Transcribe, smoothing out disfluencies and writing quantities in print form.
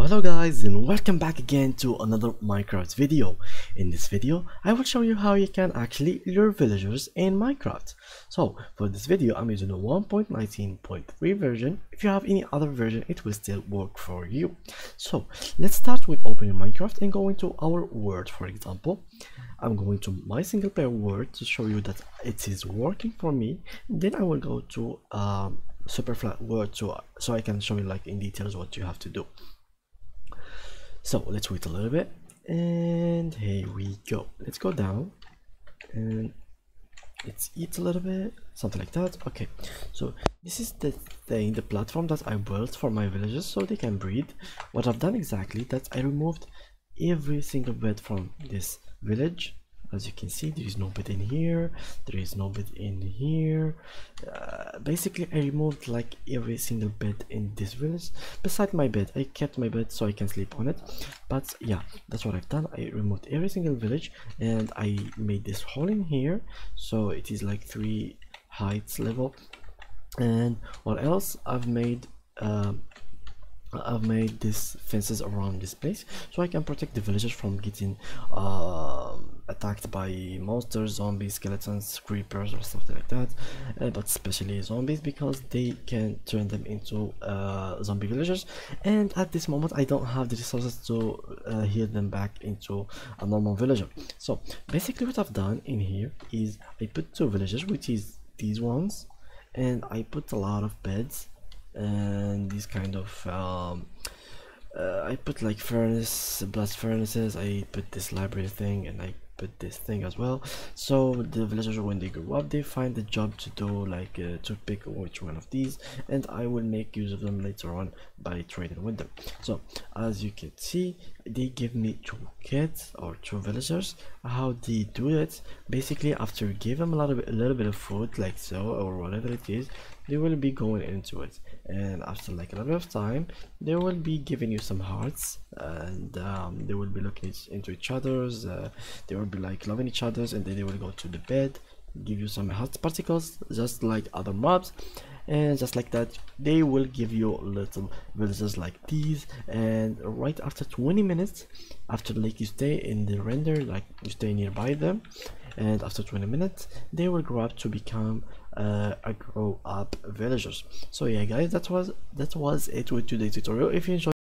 Hello guys, and welcome back again to another Minecraft video. In this video I will show you how you can actually lure villagers in Minecraft. So for this video I'm using a 1.19.3 version. If you have any other version it will still work for you. So let's start with opening Minecraft and go into our world. For example, I'm going to my single player world to show you that it is working for me. Then I will go to super flat world so I can show you like in details what you have to do. So let's wait a little bit, and here we go. Let's go down and let's eat a little bit, something like that. Okay, so this is the platform that I built for my villagers so they can breed. What I've done exactly that I removed every single bed from this village. As you can see, there is no bed in here, there is no bed in here. Basically I removed like every single bed in this village. Beside my bed, I kept my bed so I can sleep on it. But yeah, that's what I've done. I removed every single village and I made this hole in here so it is like 3 heights level. And what else I've made these fences around this place so I can protect the villagers from getting attacked by monsters, zombies, skeletons, creepers or something like that, but especially zombies because they can turn them into zombie villagers, and at this moment I don't have the resources to heal them back into a normal villager. So basically what I've done in here is I put 2 villagers, which is these ones, and I put a lot of beds and these kind of I put like blast furnaces. I put this library thing and I put this thing as well, so the villagers when they grow up they find a job to do, like to pick which one of these, and I will make use of them later on by trading with them. So as you can see, they give me 2 kids or 2 villagers. How they do it, basically after you give them a little bit of food like so or whatever it is, they will be going into it, and after like a little bit of time they will be giving you some hearts, and they will be looking into each other's, they will be like loving each other's, and then they will go to the bed, give you some heart particles just like other mobs, and just like that they will give you little villagers like these. And right after 20 minutes, after like you stay in the render, like you stay nearby them, and after 20 minutes they will grow up to become a grow up villagers. So yeah guys, that was it with today's tutorial. If you enjoyed